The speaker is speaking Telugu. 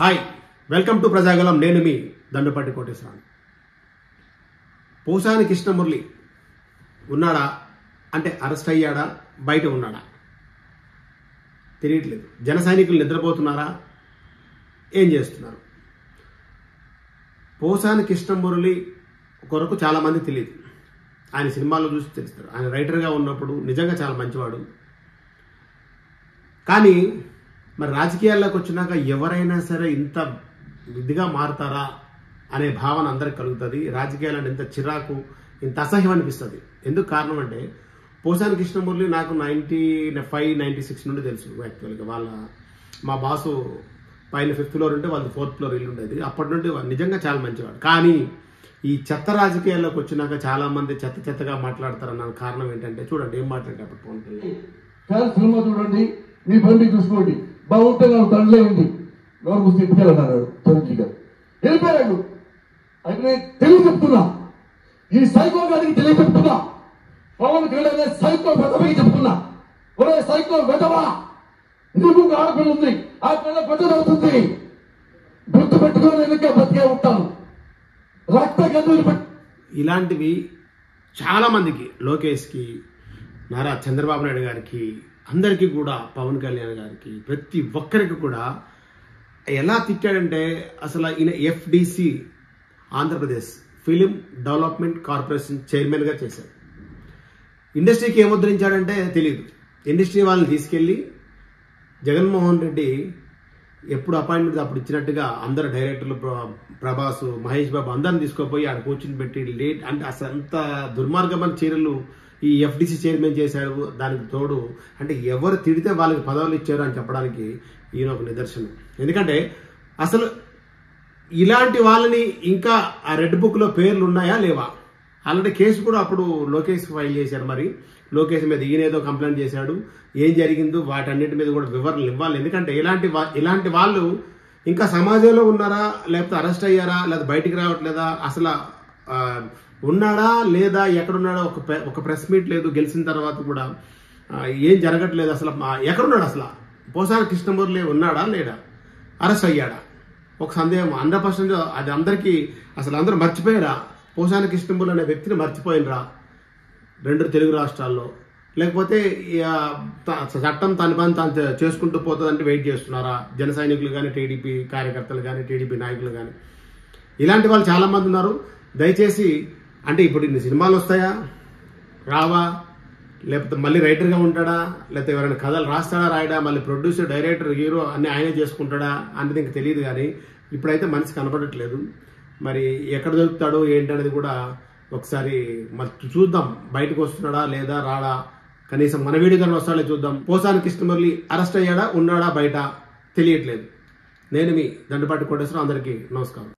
Hi welcome to Prajagalam. నేను మీ దండుపాటి కోటేశ్వరరావు. పోసాని కృష్ణమురళి ఉన్నాడా అంటే అరెస్ట్ అయ్యాడా, బయట ఉన్నాడా తెలియట్లేదు. జన సైనికులు నిద్రపోతున్నారా, ఏం చేస్తున్నారు? పోసాని కృష్ణమురళి కొరకు చాలామంది తెలియదు. ఆయన సినిమాల్లో చూసి తెలుస్తారు. ఆయన రైటర్గా ఉన్నప్పుడు నిజంగా చాలా మంచివాడు. కానీ మరి రాజకీయాల్లోకి వచ్చినాక ఎవరైనా సరే ఇంత విధిగా మారుతారా అనే భావన అందరికి కలుగుతుంది. రాజకీయాలను ఇంత చిరాకు, ఇంత అసహ్యం అనిపిస్తుంది. ఎందుకు కారణం అంటే పోసాని కృష్ణమురళి నాకు 95-96 నుండి తెలుసు. యాక్చువల్గా మా బాసు పైన 5th ఫ్లోర్ ఉంటే వాళ్ళది 4th ఫ్లోర్ ఇల్లు ఉండేది. అప్పటి నుండి నిజంగా చాలా మంచివాడు. కానీ ఈ చెత్త రాజకీయాల్లోకి వచ్చినాక చాలా మంది చెత్తగా మాట్లాడతారన్న కారణం ఏంటంటే, చూడండి ఏం మాట్లాడేటప్పుడు పవన్ కళ్యాణ్ సినిమా చూడండి, మీ బండి చూసుకోండి, బాగుంటే నాకు తండ్రి ఉంది, నోరు మూసి ఎత్తుకెళ్ళన్నాడు చిరంజీవి గారు. వెళ్ళిపోయాడు. అయితే నేను తెలివి చెప్తున్నా, ఈ సైకో గారికి తెలివి చెప్తున్నా, పవన్ కళ్యాణ్ సైకో వెధవకి చెప్తున్నా, ఒరే సైకో వెధవా, నీకు ఆడపిల్ల ఉంది, ఆ పిల్ల పెద్దదవుతుంది, గుర్తు పెట్టుకొని వెనక బతికే ఉంటాను. రక్త గదులు ఇలాంటివి చాలా మందికి, లోకేష్కి, నారా చంద్రబాబు నాయుడు గారికి, అందరికీ కూడా, పవన్ కళ్యాణ్ గారికి, ప్రతి ఒక్కరికి కూడా ఎలా తిట్టాడంటే, అసలు ఈయన FDC Andhra Pradesh film development corporation చైర్మన్గా చేశారు. ఇండస్ట్రీకి ఏముద్రించాడంటే తెలియదు. ఇండస్ట్రీ వాళ్ళని తీసుకెళ్ళి జగన్మోహన్ రెడ్డి ఎప్పుడు అపాయింట్మెంట్ అప్పుడు ఇచ్చినట్టుగా అందరు డైరెక్టర్లు, ప్రభాస్, మహేష్ బాబు అందరిని తీసుకుపోయి ఆడ కూర్చుని పెట్టి లేట్ అంటే అసలు అంత దుర్మార్గమైన చర్యలు ఈ FDC చైర్మన్ చేశారు. దానికి తోడు అంటే ఎవరు తిడితే వాళ్ళకి పదవులు ఇచ్చారు అని చెప్పడానికి ఈయన ఒక నిదర్శనం. ఎందుకంటే అసలు ఇలాంటి వాళ్ళని ఇంకా ఆ రెడ్ బుక్లో పేర్లు ఉన్నాయా లేవా? ఆల్రెడీ కేసు కూడా అప్పుడు లోకేష్ ఫైల్ చేశారు. మరి లోకేష్ మీద ఈయనేదో కంప్లైంట్ చేశాడు. ఏం జరిగిందో వాటన్నిటి మీద కూడా వివరణలు ఇవ్వాలి. ఎందుకంటే ఇలాంటి వాళ్ళు ఇంకా సమాజంలో ఉన్నారా, లేకపోతే అరెస్ట్ అయ్యారా, లేదా బయటికి రావట్లేదా, అసలు ఉన్నాడా లేదా, ఎక్కడున్నాడో ఒక ప్రెస్ మీట్ లేదు. గెలిచిన తర్వాత కూడా ఏం జరగట్లేదు. అసలు ఎక్కడున్నాడు? అసలు పోసాని కృష్ణమురళి ఉన్నాడా లేడా, అరెస్ట్ అయ్యాడా? ఒక సందేహం 100%. అది అందరికీ అసలు అందరూ మర్చిపోయారా? పోసాని కృష్ణమురళి అనే వ్యక్తిని మర్చిపోయినరా 2 తెలుగు రాష్ట్రాల్లో? లేకపోతే చట్టం తన పని తాను చేసుకుంటూ పోతుందంటే వెయిట్ చేస్తున్నారా జన సైనికులు కానీ, టీడీపీ కార్యకర్తలు కానీ, టీడీపీ నాయకులు కానీ? ఇలాంటి వాళ్ళు చాలా మంది ఉన్నారు. దయచేసి అంటే ఇప్పుడు ఇన్ని సినిమాలు వస్తాయా, రావా, లేకపోతే మళ్ళీ రైటర్గా ఉంటాడా, లేకపోతే ఎవరైనా కథలు రాస్తాడా, రాయడా, మళ్ళీ ప్రొడ్యూసర్, డైరెక్టర్, హీరో అన్ని ఆయనే చేసుకుంటాడా అనేది ఇంక తెలియదు. కానీ ఇప్పుడైతే మనిషి కనపడట్లేదు. మరి ఎక్కడ దొరుకుతాడో ఏంటనేది కూడా ఒకసారి మరి చూద్దాం. బయటకు వస్తున్నాడా లేదా రాడా, కనీసం మన వీడియోగానే వస్తాడో చూద్దాం. పోసాని కృష్ణమురళి అరెస్ట్ అయ్యాడా, ఉన్నాడా బయట తెలియట్లేదు. నేను మీ దండుపాటి కోటేశ్వరరావు. అందరికీ నమస్కారం.